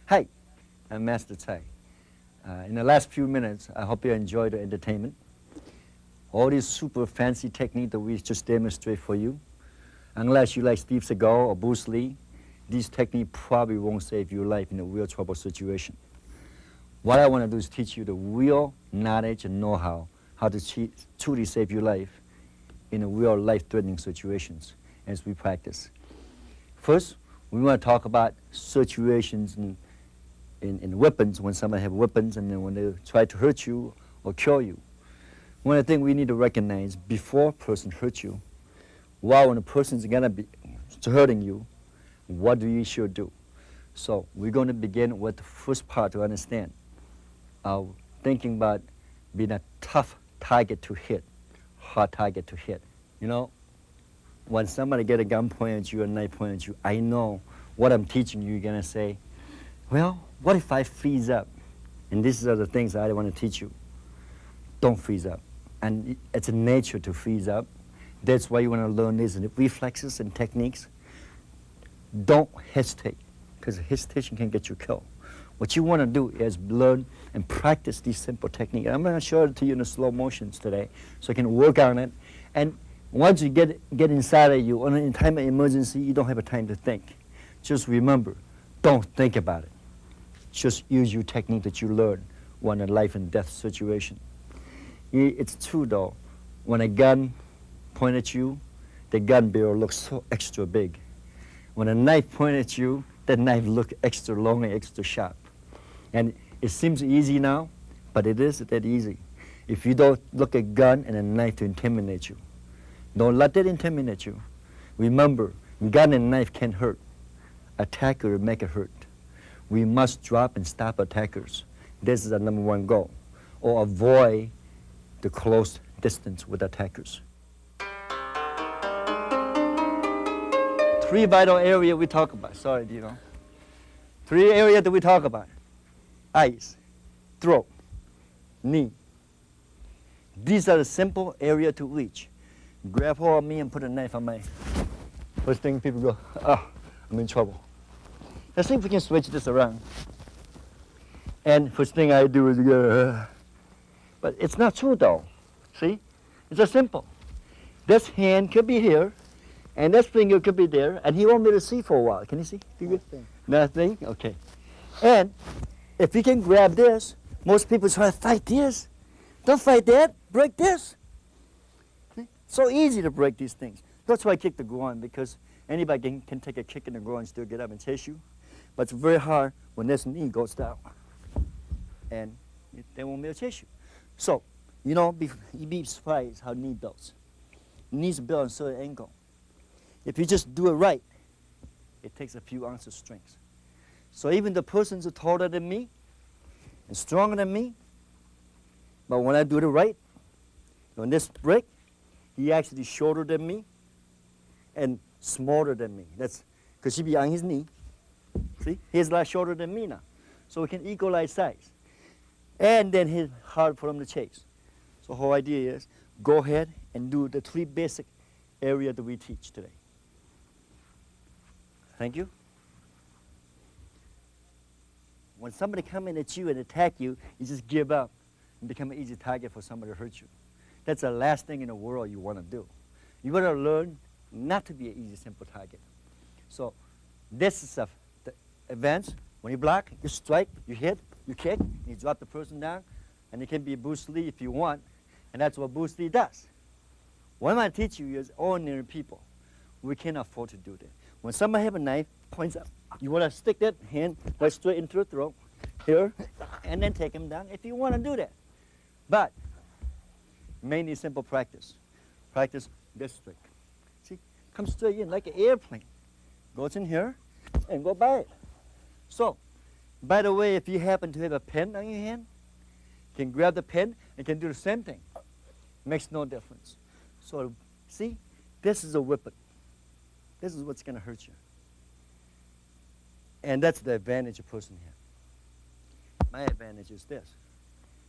Hi, I'm Master Tsai. In the last few minutes, I hope you enjoyed the entertainment. All these super fancy techniques that we just demonstrate for you, unless you like Steve Seagal or Bruce Lee, these techniques probably won't save your life in a real trouble situation. What I want to do is teach you the real knowledge and know-how, how to truly save your life in a real life-threatening situations as we practice. First, we want to talk about situations in weapons, when somebody have weapons and then when they try to hurt you or kill you. One of the things we need to recognize before a person hurts you, while when a person's gonna be hurting you, what do you should do? So we're going to begin with the first part to understand. Thinking about being a tough target to hit, hard target to hit. You know, when somebody get a gun pointed at you, a knife pointed at you, I know what I'm teaching you, you're gonna say, well, what if I freeze up? And these are the things I want to teach you. Don't freeze up. And it's a nature to freeze up. That's why you want to learn these reflexes and techniques. Don't hesitate, because hesitation can get you killed. What you want to do is learn and practice these simple techniques. I'm going to show it to you in the slow motions today, so you can work on it. And once you get inside of you, in time of emergency, you don't have a time to think. Just remember, don't think about it. Just use your technique that you learned when a life and death situation. It's true though, when a gun points at you, the gun barrel looks so extra big. When a knife points at you, that knife looks extra long and extra sharp. And it seems easy now, but it isn't that easy. If you don't look at gun and a knife to intimidate you, don't let that intimidate you. Remember, gun and knife can hurt. Attacker make it hurt. We must drop and stop attackers. This is our number one goal. Or avoid the close distance with attackers. Three vital areas we talk about. Sorry, Three areas that we talk about. Eyes, throat, knee. These are the simple areas to reach. Grab hold of me and put a knife on my... First thing people go, I'm in trouble. Let's see if we can switch this around. And first thing I do is go, but it's not true though. See? It's just simple. This hand could be here, and this finger could be there, and he won't be able to see for a while. Can you see? Nothing. Nothing? Okay. And if you can grab this, most people try to fight this. Don't fight that. Break this. See? So easy to break these things. That's why I kick the groin, because anybody can take a kick in the groin and still get up and chase you. But it's very hard when this knee goes down. And they won't be able to chase you. So, you'd be surprised how knee builds. Knees build on a certain angle. If you just do it right, it takes a few ounces of strength. So even the persons who are taller than me and stronger than me, but when I do it right, when this break, he actually shorter than me and smaller than me. That's because he be on his knee. See, he's a lot shorter than me now. So we can equalize size. And then it's hard for him to chase. So the whole idea is go ahead and do the three basic areas that we teach today. Thank you. When somebody comes in at you and attack you, you just give up and become an easy target for somebody to hurt you. That's the last thing in the world you want to do. You want to learn not to be an easy, simple target. So this is the advance. When you block, you strike, you hit, you kick, you drop the person down, and it can be Bruce Lee if you want, and that's what Bruce Lee does. What I'm going to teach you is ordinary people. We can't afford to do that. When somebody have a knife, points up, you want to stick that hand right straight into the throat, here, and then take him down if you want to do that. But mainly simple practice. Practice this straight. See, come straight in like an airplane. Goes in here and go by it. So, by the way, if you happen to have a pen on your hand, you can grab the pen and can do the same thing. Makes no difference. So, see, this is a weapon. This is what's going to hurt you. And that's the advantage a person has. My advantage is this.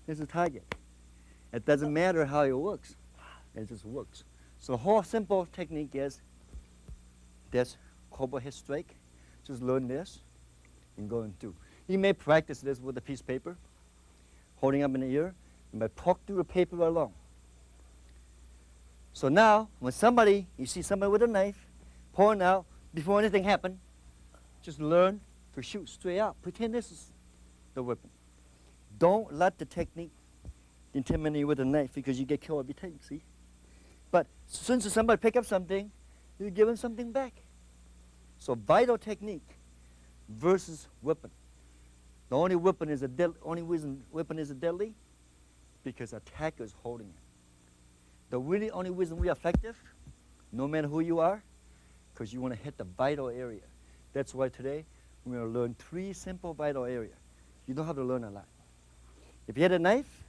This is a target. It doesn't matter how it works. It just works. So the whole simple technique is this cobra head strike. Just learn this and go and do. You may practice this with a piece of paper, holding up in the ear, and by poke through the paper along. So now, when you see somebody with a knife, pulling out, before anything happens, just learn to shoot straight out. Pretend this is the weapon. Don't let the technique intimidate you with a knife because you get killed every time, see? But as soon as somebody pick up something, you give them something back. So vital technique versus weapon. The only weapon is reason weapon is deadly because attacker is holding it. The really only reason we are effective, no matter who you are, because you want to hit the vital area. That's why today we're going to learn 3 simple vital areas. You don't have to learn a lot. If you had a knife,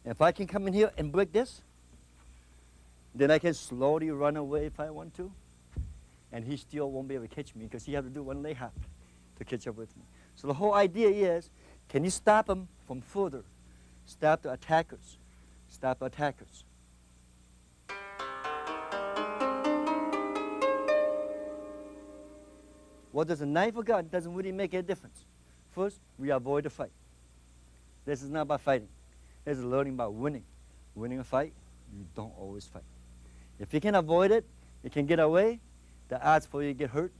if I can come in here and break this, then I can slowly run away if I want to, and he still won't be able to catch me because he has to do 1 leg hop to catch up with me. So the whole idea is, can you stop him from further? Stop the attackers. Stop attackers. What does a knife or gun doesn't really make a difference. First, we avoid the fight. This is not about fighting. This is learning about winning. Winning a fight, you don't always fight. If you can avoid it, you can get away, the odds for you to get hurt,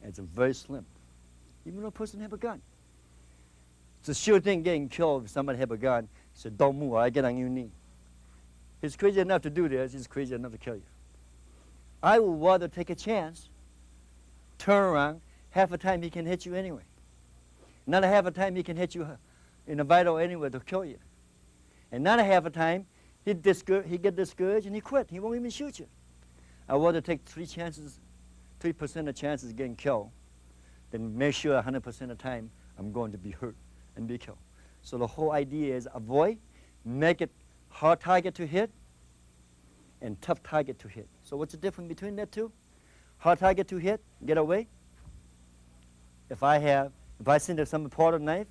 it's very slim. Even though a person have a gun. It's a sure thing getting killed if somebody have a gun. So don't move, I get on your knee. He's crazy enough to do this, he's crazy enough to kill you. I would rather take a chance, turn around, half the time he can hit you anyway. Another half the time he can hit you in a vital anyway to kill you. Another half the time he get discouraged and he quit. He won't even shoot you. I would rather take 3% of chances of getting killed than make sure 100% of the time I'm going to be hurt and be killed. So the whole idea is avoid, make it hard target to hit, and tough target to hit. So what's the difference between that two? Hard target to hit, get away. If I send some part of the knife,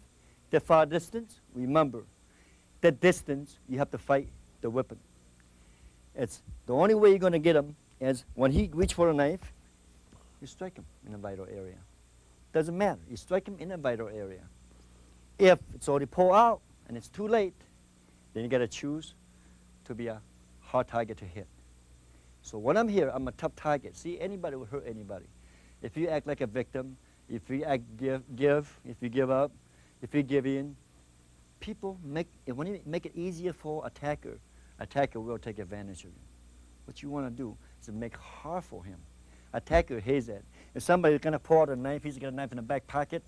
that far distance, remember, that distance, you have to fight the weapon. It's the only way you're going to get him is when he reach for a knife, you strike him in a vital area. Doesn't matter, you strike him in a vital area. If it's already pulled out and it's too late, then you got to choose to be a hard target to hit. So when I'm here, I'm a tough target. See, anybody will hurt anybody. If you act like a victim, if you if you give up, if you give in, when you make it easier for attacker will take advantage of you. What you want to do is make it hard for him. Attacker hates that. If somebody's going to pull out a knife, he's got a knife in the back pocket,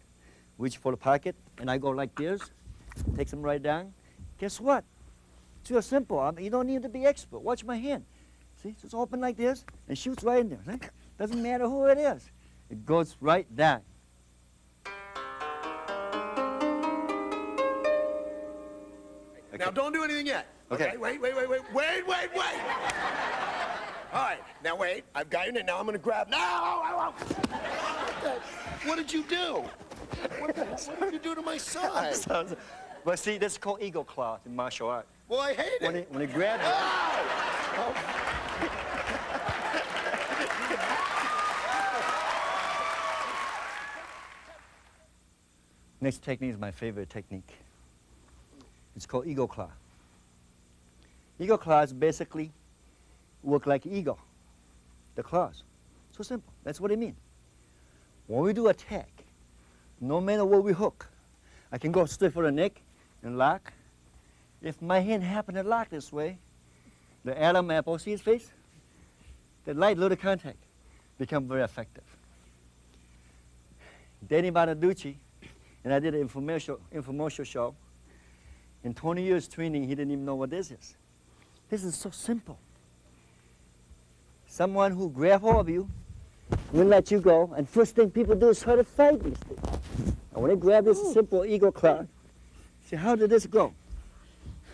reach for the pocket, and I go like this, takes him right down. Guess what? It's real simple. You don't need to be expert. Watch my hand. See, it's open like this and shoots right in there. Doesn't matter who it is. It goes right down. Okay. Now don't do anything yet. Okay. Wait. All right, now wait. I've got you, and now I'm gonna grab. No! What did you do? What did you do to my son? Well, see, this is called eagle claw in martial art. Well, I hate it. When he grabs it. Oh! Next technique is my favorite technique. It's called eagle claw. Eagle claws basically work like eagle, the claws. So simple. That's what it means. When we do attack, no matter where we hook, I can go straight for the neck and lock. If my hand happen to lock this way, the Adam apple, see his face? The light little contact become very effective. Danny Bonaducci, and I did an infomercial show. In 20 years training, he didn't even know what this is. This is so simple. Someone who grab hold of you we'll let you go. And first thing people do is try to fight these things. And when they grab this simple eagle claw, see, how did this go?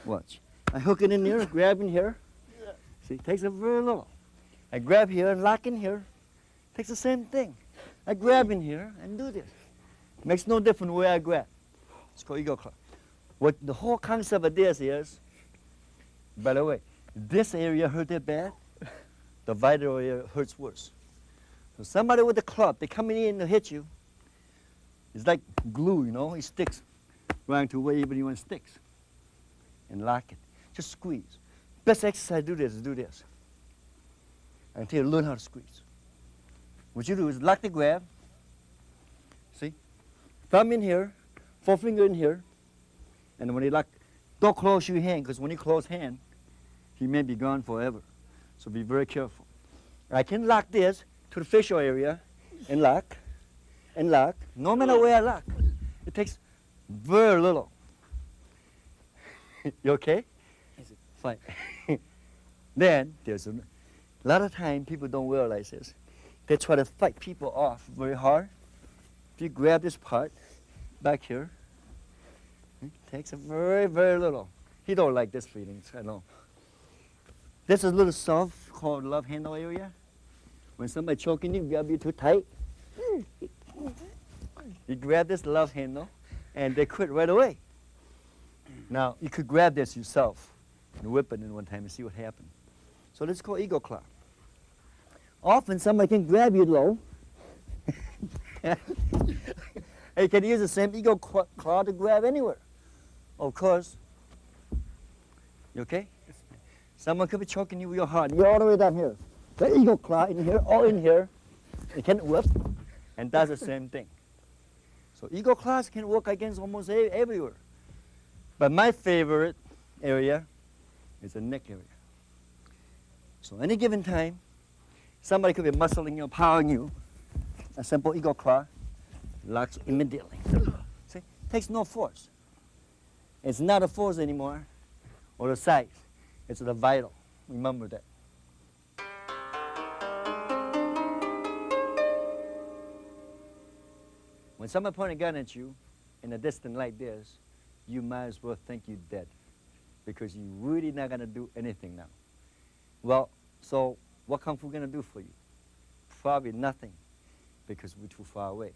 Watch. I hook it in here, grab in here. See, it takes a very little. I grab here and lock in here. Takes the same thing. I grab in here and do this. Makes no difference where I grab. It's called eagle claw. What the whole concept of this is, by the way, this area hurt it bad, the vital area hurts worse. So somebody with a club, they come in to hit you. It's like glue, you know, it sticks right to wherever you want it sticks. And lock it. Just squeeze. Best exercise to do this is do this. Until you learn how to squeeze. What you do is lock the grab. See? Thumb in here, forefinger in here. And when you lock, don't close your hand, because when you close hand, he may be gone forever. So be very careful. I can lock this to the facial area and lock, no matter where I lock. It takes very little. You okay? Fine. Then there's a lot of time people don't realize this. They try to fight people off very hard. If you grab this part back here, it takes a very, very little. He don't like this feeling, I know. This is a little soft called love handle area. When somebody choking you, grab you too tight. You grab this love handle and they quit right away. Now, you could grab this yourself and whip it in one time and see what happens. So this is called eagle claw. Often somebody can grab you low. You can use the same eagle claw to grab anywhere. Of course. You okay? Someone could be choking you real hard. You're all the way down here. The eagle claw in here, all in here. It can whip and does the same thing. So eagle claws can work against almost everywhere. But my favorite area is the neck area. So any given time, somebody could be muscling you, powering you. A simple eagle claw locks immediately. See, takes no force. It's not a force anymore, or the size. It's the vital. Remember that. When someone points a gun at you in a distance like this, you might as well think you're dead, because you're really not going to do anything now. Well, so what Kung Fu going to do for you? Probably nothing, because we're too far away.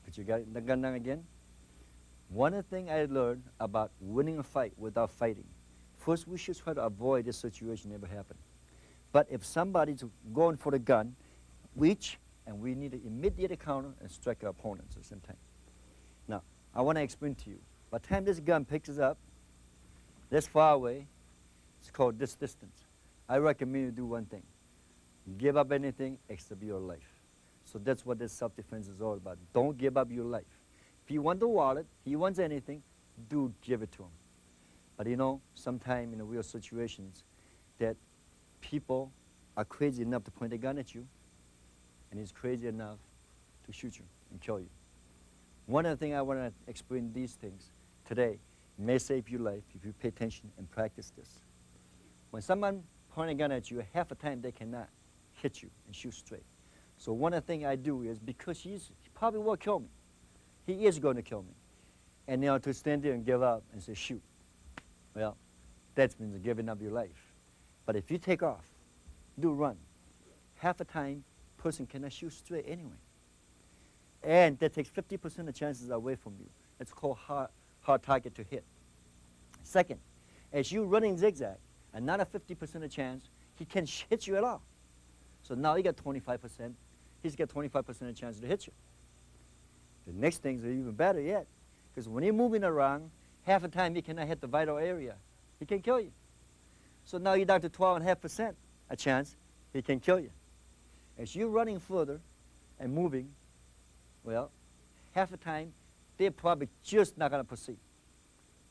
But you got the gun down again? One thing I learned about winning a fight without fighting. First, we should try to avoid this situation never happen. But if somebody's going for the gun, reach, and we need to immediately counter and strike our opponents at the same time. Now, I want to explain to you. By the time this gun picks us up, this far away, it's called this distance. I recommend you do one thing. Give up anything except your life. So that's what this self-defense is all about. Don't give up your life. If you want the wallet, he wants anything, do give it to him. But you know, sometimes in the real situations, that people are crazy enough to point a gun at you, and he's crazy enough to shoot you and kill you. One of the things I want to explain these things today may save your life if you pay attention and practice this. When someone points a gun at you, half the time they cannot hit you and shoot straight. So one of the things I do is, because he probably will kill me, he is going to kill me, and you know, to stand there and give up and say shoot, well, that means giving up your life. But if you take off, do run, half the time person cannot shoot straight anyway. And that takes 50% of chances away from you. It's called hard target to hit. Second, as you running zigzag, another 50% of chance he can hit you at all. So now you got 25%. He's got 25% of chance to hit you. The next things are even better yet, because when you're moving around, half the time he cannot hit the vital area. He can kill you. So now you're down to 12.5% a chance he can kill you. As you're running further and moving, well, half the time they're probably just not going to proceed.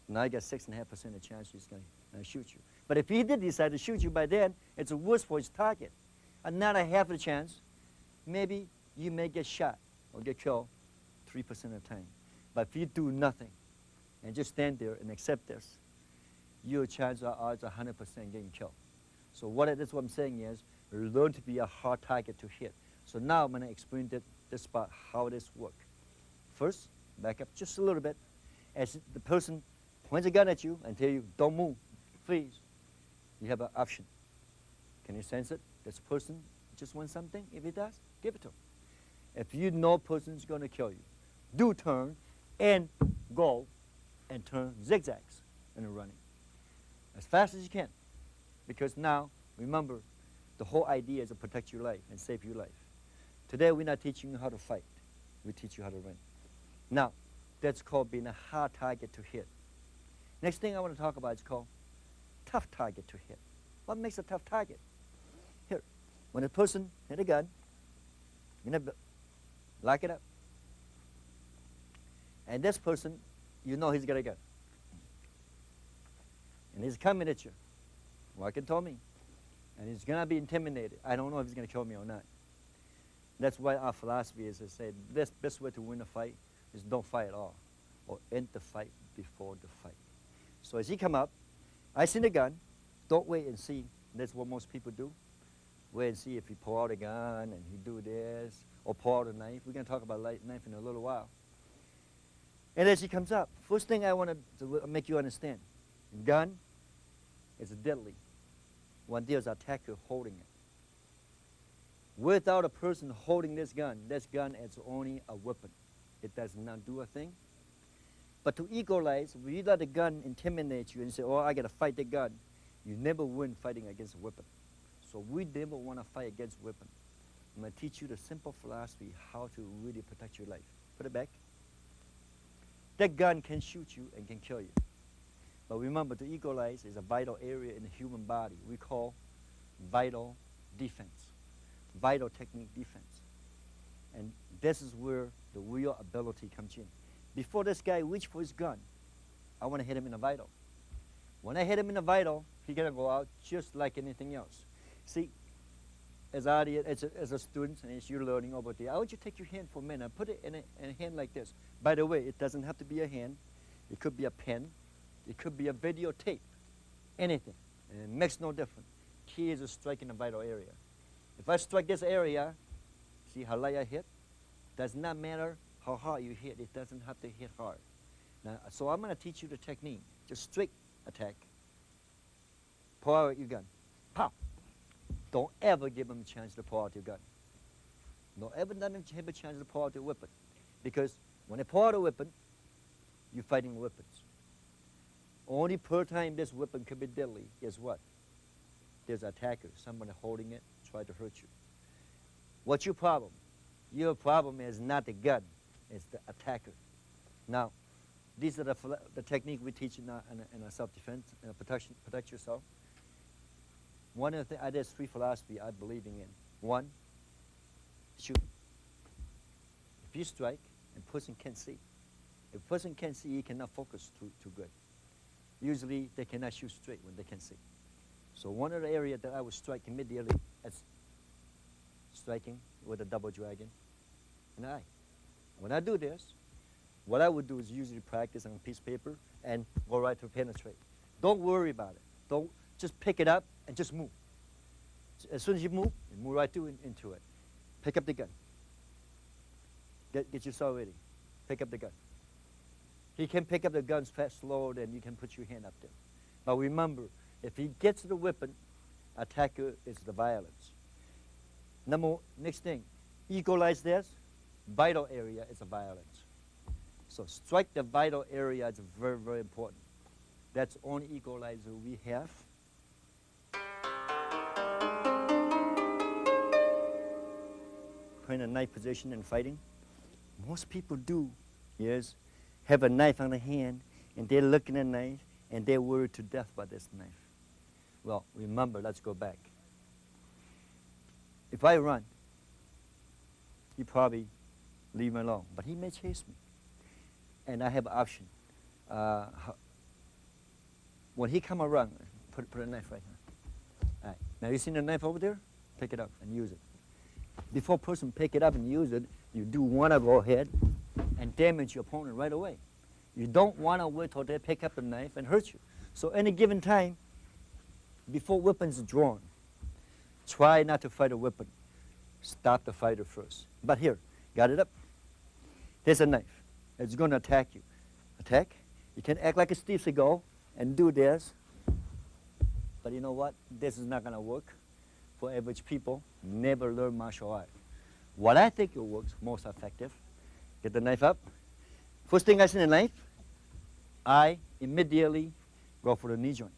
Now you got 6.5% of chance he's going to shoot you. But if he did decide to shoot you by then, it's worse for his target. Another half a chance, maybe you may get shot or get killed 3% of the time. But if you do nothing and just stand there and accept this, your chances are 100% getting killed. So that's what I'm saying is, learn to be a hard target to hit. So now I'm going to explain this part, how this works. First, back up just a little bit. As the person points a gun at you and tell you, don't move, freeze, you have an option. Can you sense it? This person just wants something. If he does, give it to him. If you know person's going to kill you, do turn and go and turn zigzags and running as fast as you can. Because now, remember, the whole idea is to protect your life and save your life. Today, we're not teaching you how to fight. We teach you how to run. Now, that's called being a hard target to hit. Next thing I want to talk about is called tough target to hit. What makes a tough target? Here, when a person hit a gun, you know, lock it up. And this person, you know he's got a gun. And he's coming at you. Walking toward me. And he's going to be intimidated. I don't know if he's going to kill me or not. That's why our philosophy is to say the best way to win a fight is don't fight at all. Or end the fight before the fight. So as he come up, I see the gun. Don't wait and see. That's what most people do. Wait and see if he pull out a gun and he do this. Or pull out a knife. We're going to talk about knife in a little while. And as he comes up, first thing I want to make you understand. Gun is deadly when there's an attacker holding it. Without a person holding this gun is only a weapon. It does not do a thing. But to equalize, when you let the gun intimidate you and say, oh, I got to fight the gun, you never win fighting against a weapon. So we never want to fight against weapon. I'm going to teach you the simple philosophy how to really protect your life. Put it back. That gun can shoot you and can kill you. But remember, to equalize is a vital area in the human body we call vital defense, vital technique defense. And this is where the real ability comes in. Before this guy reaches for his gun, I want to hit him in the vital. When I hit him in the vital, he's going to go out just like anything else. See, as a student, and as you're learning over there, I want you to take your hand for a minute and put it in a hand like this. By the way, it doesn't have to be a hand. It could be a pen. It could be a videotape. Anything. And it makes no difference. Key is to strike in a vital area. If I strike this area, see how light I hit? Does not matter how hard you hit. It doesn't have to hit hard. Now, so I'm going to teach you the technique. Just straight attack. Pull out your gun. Pow. Don't ever give them a chance to pull out your gun. Don't ever let them have a chance to pull out your weapon. Because when they pull out a weapon, you're fighting weapons. Only per time this weapon could be deadly is what? There's an attacker, someone holding it, try to hurt you. What's your problem? Your problem is not the gun, it's the attacker. Now, these are the technique we teach in a self-defense, protect yourself. One of the things, there's three philosophy I believe in. One, shoot. If you strike and person can't see, if a person can't see, he cannot focus too good. Usually they cannot shoot straight when they can see. So one of the areas that I would strike immediately is striking with a double dragon in the eye. When I do this, what I would do is usually practice on a piece of paper and go right to penetrate. Don't worry about it. Don't just pick it up and just move. As soon as you move right into it. Pick up the gun. Get yourself ready. Pick up the gun. He can pick up the guns fast, slower, then you can put your hand up there. But remember, if he gets the weapon, attacker is the violence. Next thing, equalize this, vital area is a violence. So strike the vital area is very, very important. That's the only equalizer we have. In a knife position and fighting, most people do is have a knife on the hand and they're looking at the knife and they're worried to death by this knife. Well, remember, let's go back. If I run, he probably leave me alone, but he may chase me. And I have an option. When he come around, put a knife right here. All right. Now you see the knife over there? Pick it up and use it. Before a person pick it up and use it, you do want to go ahead and damage your opponent right away. You don't want to wait till they pick up the knife and hurt you. So any given time, before weapons are drawn, try not to fight a weapon. stop the fighter first. But here, got it up. There's a knife. It's going to attack you. Attack. You can act like a Steve Seagal and do this. But you know what? This is not going to work for average people. Never learn martial art. What I think it works most effective, get the knife up. First thing I see the knife, I immediately go for the knee joint.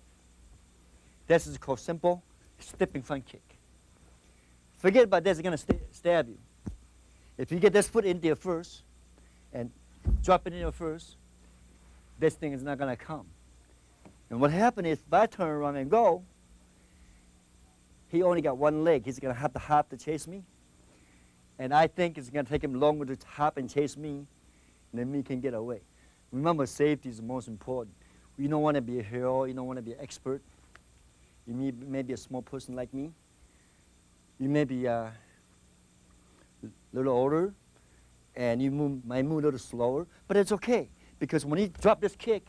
This is called simple stepping front kick. Forget about this, it's going to stab you. If you get this foot in there first and drop it in there first, this thing is not going to come. And what happened is, if I turn around and go, he only got one leg. He's going to have to hop to chase me. And I think it's going to take him longer to hop and chase me than me can get away. Remember, safety is the most important. You don't want to be a hero. You don't want to be an expert. You may be a small person like me. You may be a little older, and you might move a little slower. But it's okay, because when he drop this kick,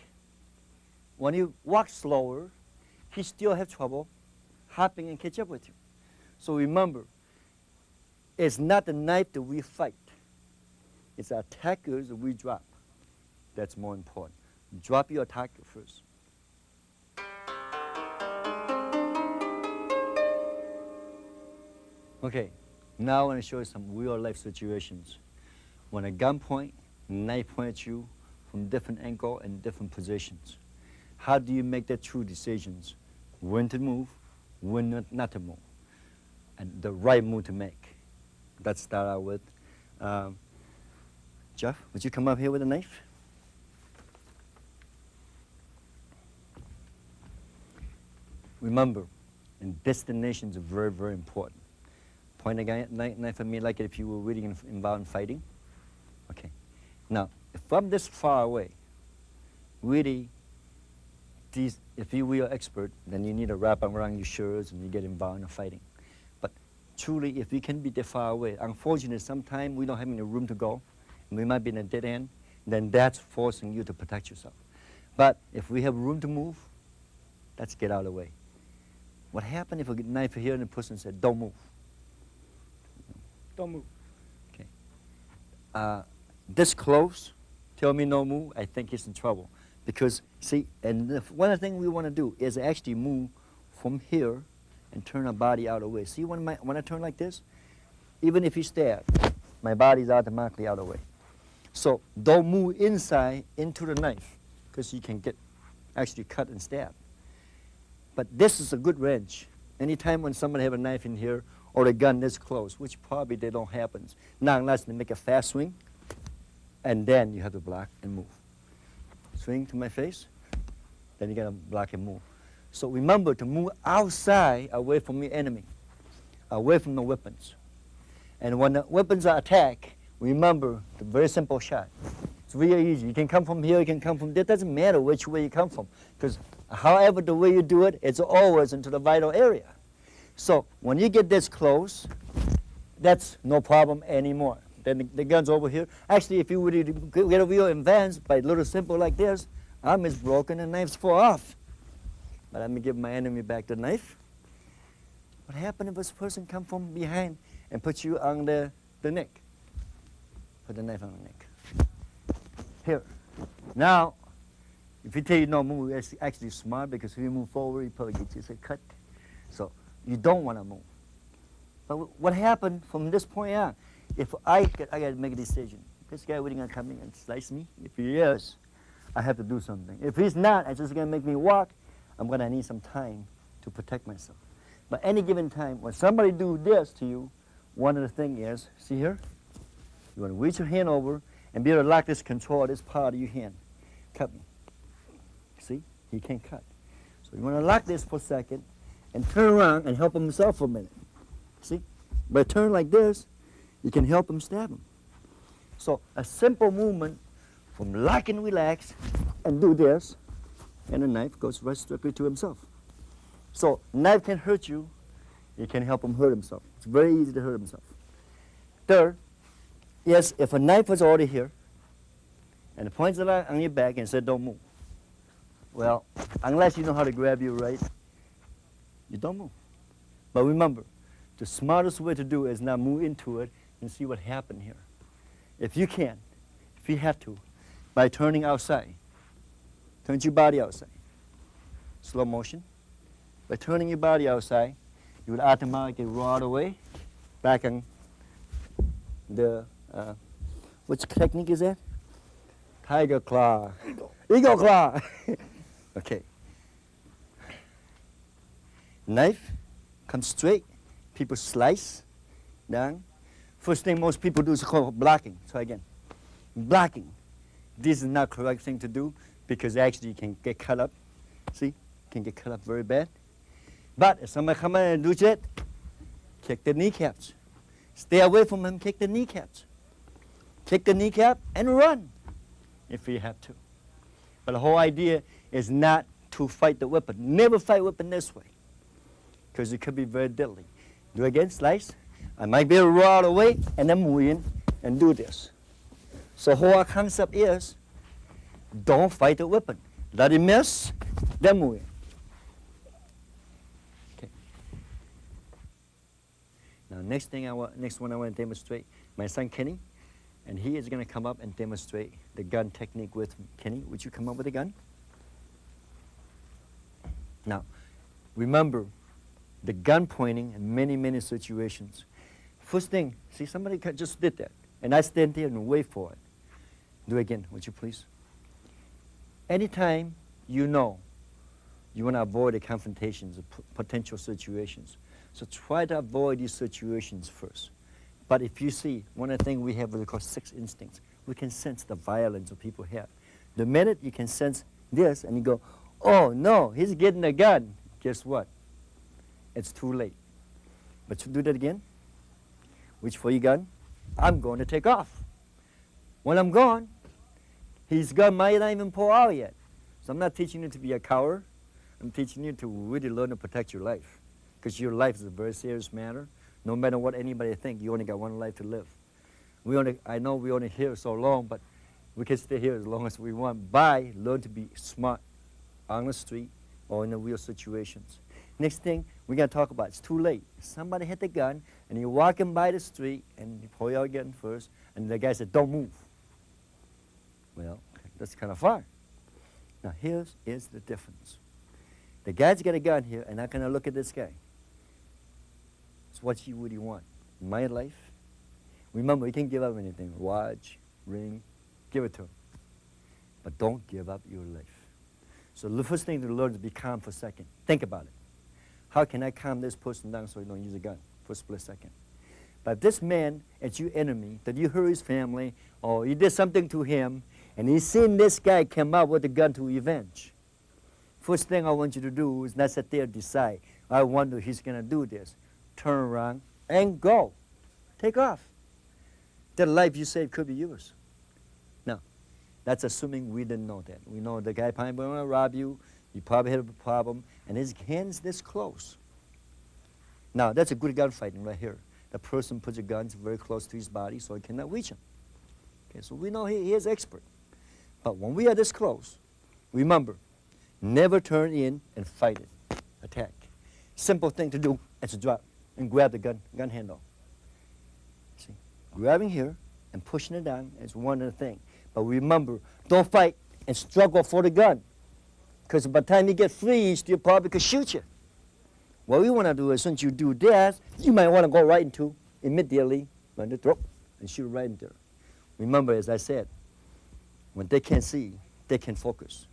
when you walk slower, he still have trouble hopping and catch up with you. So remember, it's not the knife that we fight. It's our attackers that we drop. That's more important. Drop your attacker first. Okay, now I want to show you some real-life situations. When a gun point, knife point at you from different angle and different positions. How do you make the true decisions? When to move, when not to move, and the right move to make. Let's start out with, Jeff, would you come up here with a knife? Remember, and destinations are very, very important. Point a knife at me like if you were really involved in fighting. Okay. Now, if I'm this far away, really, if you were an expert, then you need to wrap around your shirts and you get involved in fighting. But truly, if we can be that far away, unfortunately, sometimes we don't have any room to go, and we might be in a dead end, then that's forcing you to protect yourself. But if we have room to move, let's get out of the way. What happened if a knife here and the person said, don't move? Don't move. Okay. This close, tell me no move, I think he's in trouble. Because, see, and one of the things we want to do is actually move from here and turn our body out of the way. See, when I turn like this, even if he stabs, my body's automatically out of the way. So don't move inside into the knife, because you can get actually cut and stab. But this is a good range. Anytime when somebody have a knife in here or a gun this close, which probably they don't happen, now unless they make a fast swing, and then you have to block and move. Swing to my face, then you gotta block and move. So remember to move outside, away from your enemy, away from the weapons. And when the weapons are attacked, remember the very simple shot. It's really easy. You can come from here, you can come from there. It doesn't matter which way you come from, because however the way you do it, it's always into the vital area. So when you get this close, that's no problem anymore. Then the gun's over here. Actually, if you were to get a real advanced by a little simple like this, arm is broken and knives fall off. But let me give my enemy back the knife. What happens if this person come from behind and put you on the neck? Put the knife on the neck. Here. Now, if you tell you no move, it's actually smart, because if you move forward, you probably get yourself cut. So you don't want to move. But what happened from this point on? If I got to make a decision. This guy really going to come in and slice me? If he is, I have to do something. If he's not, it's just going to make me walk. I'm going to need some time to protect myself. But any given time, when somebody do this to you, one of the things is, see here? You want to reach your hand over and be able to lock this control, this part of your hand. Cut me. See? He can't cut. So you want to lock this for a second and turn around and help himself for a minute. See? But turn like this, you can help him stab him. So a simple movement from lock and relax and do this, and the knife goes right strictly to himself. So knife can hurt you, you can help him hurt himself. It's very easy to hurt himself. Third, yes, if a knife was already here, and it points it out on your back and said don't move, well, unless you know how to grab you right, you don't move. But remember, The smartest way to do it is now move into it and see what happened here. If you can, if you have to, by turning outside, turn your body outside. Slow motion. By turning your body outside, you will automatically roll away back on the, which technique is that? Tiger claw. Eagle claw. Okay. Knife comes straight. People slice down. First thing most people do is called blocking. Try again. Blocking. This is not the correct thing to do because actually you can get cut up. See? You can get cut up very bad. But if somebody come in and do that, kick the kneecaps. Stay away from him, kick the kneecaps. Kick the kneecap and run if you have to. But the whole idea is not to fight the weapon. Never fight weapon this way because it could be very deadly. Do again, slice. I might be able to roll away and then move in and do this. So whole concept is don't fight the weapon. Let it miss, then move in. Okay. Now next one I want to demonstrate, my son Kenny, and he is going to come up and demonstrate the gun technique with me. Kenny, would you come up with a gun? Now, remember, the gun pointing in many, many situations. First thing, see somebody just did that, and I stand there and wait for it. Do it again, would you please? Anytime you know you want to avoid the confrontations of potential situations, so try to avoid these situations first. But if you see, one of the things we have what we call sixth instincts, we can sense the violence that people have. The minute you can sense this and you go, oh no, he's getting a gun, guess what? It's too late. But you do that again. Reach for your gun. I'm going to take off. When I'm gone, his gun might not even pull out yet. So I'm not teaching you to be a coward. I'm teaching you to really learn to protect your life. Because your life is a very serious matter. No matter what anybody thinks, you only got one life to live. I know we only here so long, but we can stay here as long as we want by learn to be smart on the street or in the real situations. Next thing we're going to talk about, it's too late. Somebody hit the gun, and you're walking by the street, and you pull your gun first, and the guy said, don't move. Well, that's kind of far. Now, here's the difference. The guy's got a gun here, and I'm going to look at this guy. It's what you really want. My life. Remember, you can't give up anything. Watch, ring, give it to him. But don't give up your life. So the first thing to learn is to be calm for a second. Think about it. How can I calm this person down so he don't use a gun for a split second? But if this man is your enemy, that you hurt his family, or you did something to him, and he's seen this guy come out with a gun to revenge, first thing I want you to do is not sit there and decide, I wonder he's going to do this. Turn around and go. Take off. The life you saved could be yours. Now, that's assuming we didn't know that. We know the guy probably going to rob you. You probably had a problem, and his hand's this close. Now, that's a good gunfighting right here. The person puts a gun very close to his body so he cannot reach him. Okay, so we know he is expert. But when we are this close, remember, never turn in and fight it. Attack. Simple thing to do is to drop and grab the gun handle. See, grabbing here and pushing it down is one of the things. But remember, don't fight and struggle for the gun. Because by the time you get freezed, you probably could shoot you. What we want to do is, since you do that, you might want to go right into, immediately, run the throat and shoot right in there. Remember, as I said, when they can't see, they can focus.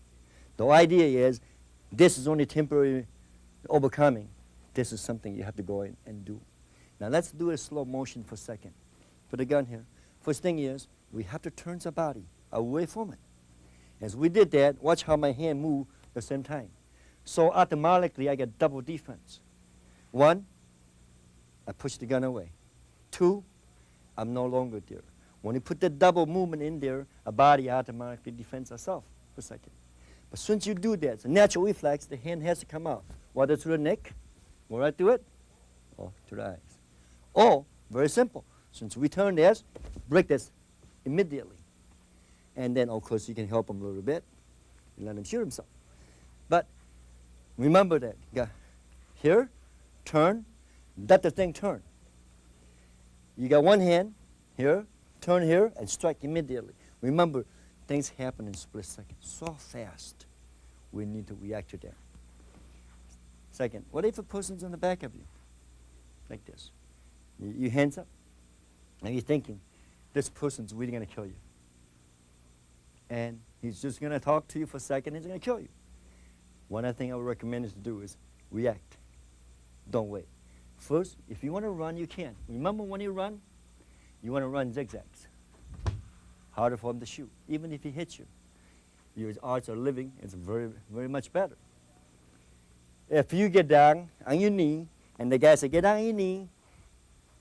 The idea is, this is only temporary overcoming. This is something you have to go in and do. Now let's do a slow motion for a second. Put the gun here. First thing is, we have to turn the body away from it. As we did that, watch how my hand moved at the same time. So automatically, I get double defense. One, I push the gun away. Two, I'm no longer there. When you put the double movement in there, a body automatically defends itself for a second. But since you do that, it's a natural reflex, the hand has to come out. Whether through the neck, go right through it, or to the eyes. Or, very simple, since we turn this, break this immediately. And then, of course, you can help him a little bit and let him shoot himself. But remember that. Here, turn, let the thing turn. You got one hand here, turn here, and strike immediately. Remember, things happen in a split second. So fast, we need to react to that. Second, what if a person's on the back of you? Like this. Your hands up, and you're thinking, this person's really going to kill you. And he's just going to talk to you for a second, and he's going to kill you. One other thing I would recommend is to do is react. Don't wait. First, if you want to run, you can. Remember when you want to run zigzags. Harder for him to shoot. Even if he hits you, your odds are living, it's very, very much better. If you get down on your knee, and the guy says, get down on your knee,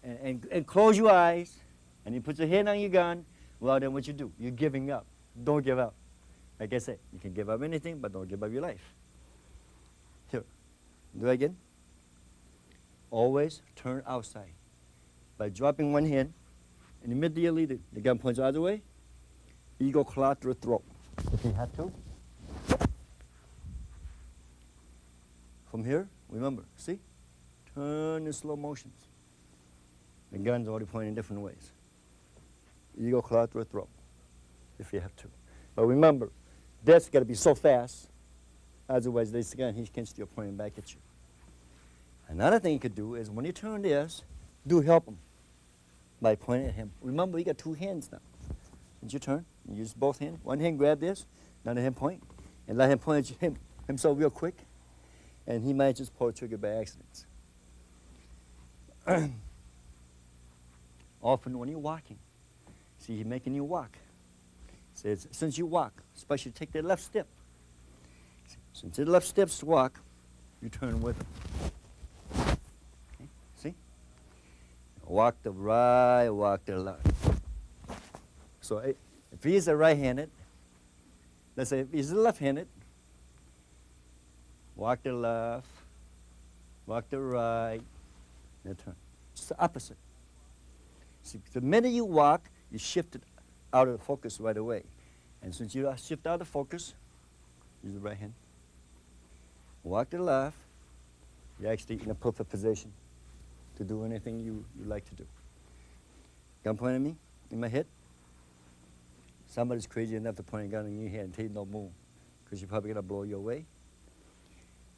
and close your eyes, and you put your hand on your gun, well, then what you do? You're giving up. Don't give up. Like I said, you can give up anything, but don't give up your life. Here, do it again. Always turn outside. By dropping one hand, and immediately the gun points the other way, you go claw through the throat. If you have to. From here, remember, see? Turn in slow motions. The gun's already pointing different ways. You go claw through the throat, if you have to. But remember, that's got to be so fast, otherwise this gun, he can still point back at you. Another thing you could do is when you turn this, do help him by pointing at him. Remember, you got two hands now. It's your turn. You use both hands. One hand grab this, another hand point, and let him point at himself real quick, and he might just pull the trigger by accident. Often when you're walking, see, he's making you walk. Says, since you walk, especially take the left step. Since the left steps to walk, you turn with him. Okay, see? Walk the right, walk the left. So if he's a right-handed, let's say if he's left-handed, walk the left, walk the right, and turn. It's the opposite. See, the minute you walk, you shift it out of focus right away. And since you shift out of focus, use the right hand. Walk to the left, you're actually in a perfect position to do anything you like to do. Gun point at me, in my head. Somebody's crazy enough to point a gun in your head and tell you no move, because you're probably going to blow you away.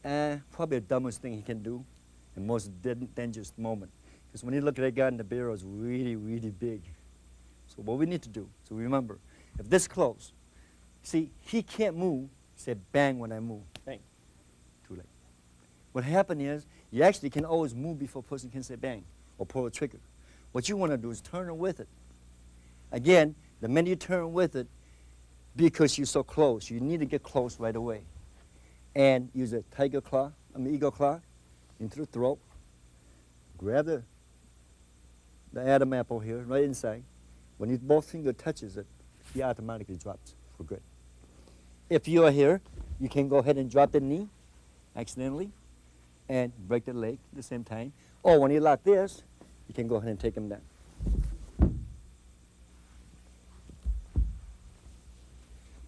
And probably the dumbest thing he can do, and most dangerous moment. Because when you look at that gun, the barrel is really, really big. So what we need to do, so remember, if this close, see, he can't move, say bang when I move, bang, too late. What happened is, you actually can always move before a person can say bang, or pull a trigger. What you want to do is turn with it. Again, the minute you turn with it, because you're so close, you need to get close right away. And use a eagle claw into the throat, grab the Adam apple here, right inside. When you both finger touches it, he automatically drops for good. If you are here, you can go ahead and drop the knee accidentally and break the leg at the same time. Or when you lock this, you can go ahead and take him down.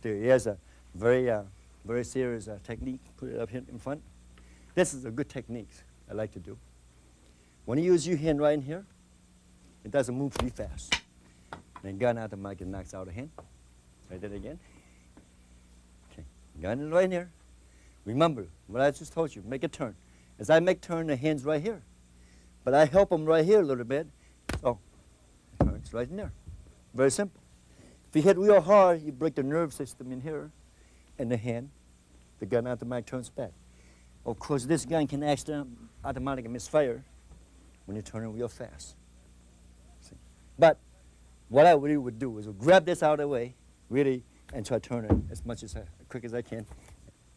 Here's a very serious technique. Put it up here in front. This is a good technique I like to do. When you use your hand right in here, it doesn't move pretty fast. Then gun out the mic and knocks out a hand. Try that again. Okay, gun right in here. Remember what I just told you, make a turn. As I make turn, the hand's right here. But I help him right here a little bit. So, it turns right in there. Very simple. If you hit real hard, you break the nerve system in here, and the hand, the gun out the mic turns back. Of course, this gun can actually automatically misfire when you turn it real fast. See? But what I really would do is grab this out of the way, really, and try to turn it as quick as I can,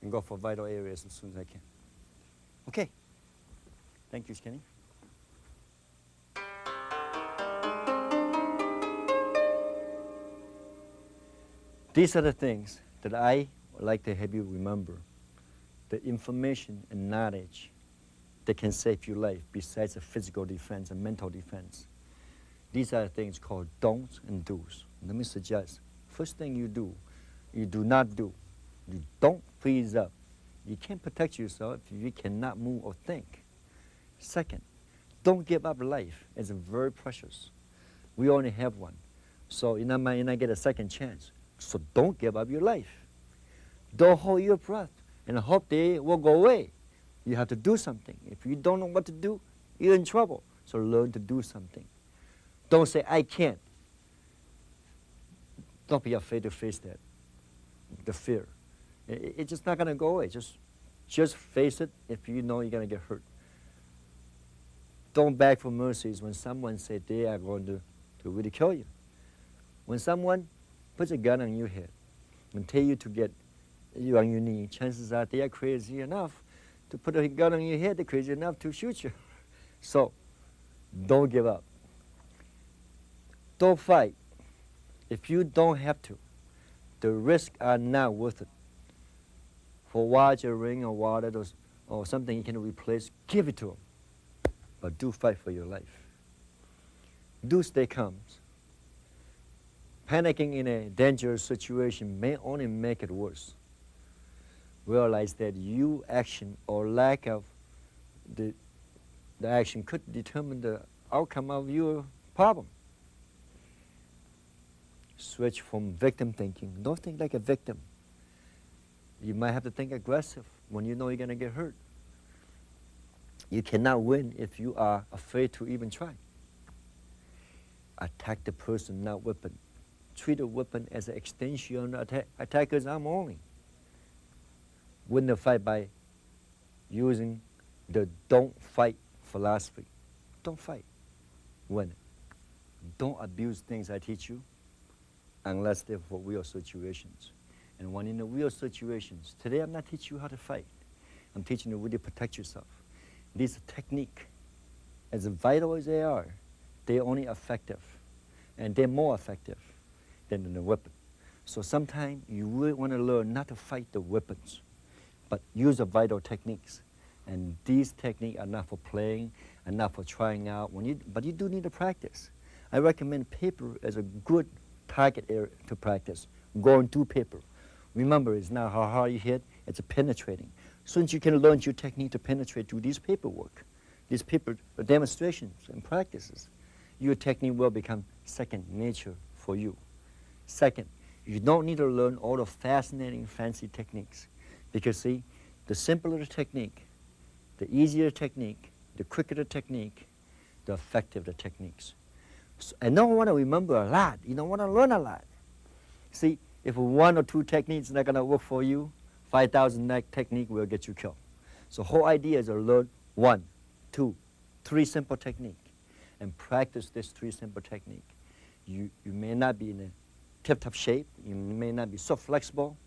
and go for vital areas as soon as I can. Okay. Thank you, Skinny. These are the things that I would like to have you remember. The information and knowledge that can save your life besides the physical defense and mental defense. These are things called don'ts and do's. Let me suggest, first thing you do not do. You don't freeze up. You can't protect yourself if you cannot move or think. Second, Don't give up life. It's very precious. We only have one. So you might not get a second chance. So don't give up your life. Don't hold your breath and hope they will go away. You have to do something. If you don't know what to do, you're in trouble. So learn to do something. Don't say, I can't. Don't be afraid to face that, the fear. It's just not going to go away. Just face it if you know you're going to get hurt. Don't beg for mercies when someone says they are going to really kill you. When someone puts a gun on your head and tell you to get you on your knee, chances are they are crazy enough to put a gun on your head. They're crazy enough to shoot you. So don't give up. Don't fight. If you don't have to, the risks are not worth it. For watch, a ring, or wallet, or something you can replace, give it to them. But do fight for your life. Do stay calm. Panicking in a dangerous situation may only make it worse. Realize that your action or lack of the action could determine the outcome of your problem. Switch from victim thinking. Don't think like a victim. You might have to think aggressive when you know you're going to get hurt. You cannot win if you are afraid to even try. Attack the person, not weapon. Treat a weapon as an extension of attacker's arm only. Win the fight by using the don't fight philosophy. Don't fight. Win it. Don't abuse things I teach you unless they're for real situations. And when in the real situations, today I'm not teaching you how to fight. I'm teaching you how to protect yourself. These techniques, as vital as they are, they're only effective. And they're more effective than the weapon. So sometimes you really want to learn not to fight the weapons, but use the vital techniques. And these techniques are not for playing, and not for trying out, but you do need to practice. I recommend paper as a good target area to practice. Going through paper. Remember, it's not how hard you hit, it's a penetrating. Since you can learn your technique to penetrate through these paperwork, these paper demonstrations and practices, your technique will become second nature for you. Second, you don't need to learn all the fascinating, fancy techniques. Because see, the simpler the technique, the easier the technique, the quicker the technique, the effective the techniques. So, and don't want to remember a lot. You don't want to learn a lot. See, if one or two techniques are not going to work for you, 5,000 technique will get you killed. So whole idea is to learn 1, 2, 3 simple technique and practice this 3 simple technique. You may not be in a tip-top shape, you may not be so flexible,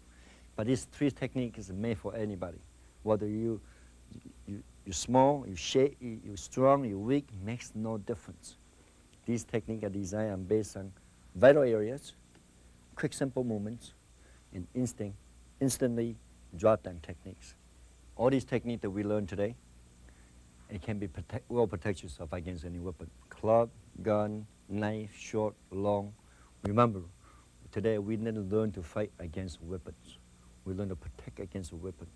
but these 3 techniques are made for anybody. Whether you're small, you're strong, you're weak, makes no difference. These techniques are designed based on vital areas, quick, simple movements, and instantly drop-down techniques. All these techniques that we learned today, it can be protect yourself against any weapon. Club, gun, knife, short, long. Remember, today we didn't learn to fight against weapons. We learn to protect against a weapon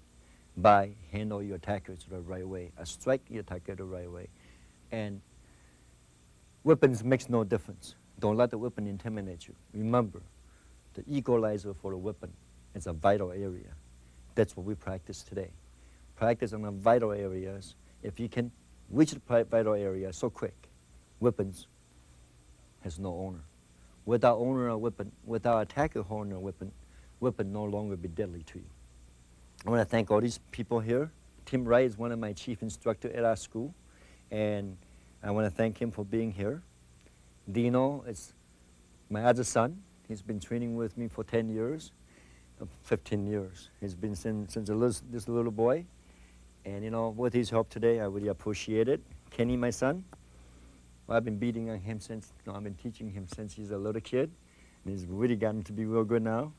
by handle your attackers the right way, strike your attacker the right way. And weapons makes no difference. Don't let the weapon intimidate you. Remember, the equalizer for the weapon is a vital area. That's what we practice today. Practice on the vital areas. If you can reach the vital area so quick, weapons has no owner. Without owner of weapon, without attacker owner of weapon no longer be deadly to you. I want to thank all these people here. Tim Wright is one of my chief instructors at our school, and I want to thank him for being here. Dino is my other son. He's been training with me for 10 years, 15 years. He's been since this little boy. And you know, with his help today, I really appreciate it. Kenny, my son, well, I've been beating on him since, I've been teaching him since he's a little kid. And he's really gotten to be real good now.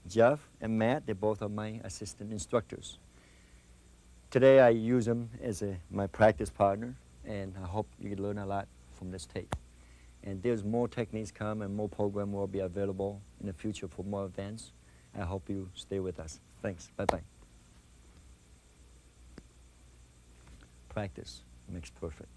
Jeff and Matt, they both are my assistant instructors. Today I use them as my practice partner, and I hope you can learn a lot from this tape. And there's more techniques come and more program will be available in the future for more events. I hope you stay with us. Thanks. Bye-bye. Practice. Makes perfect.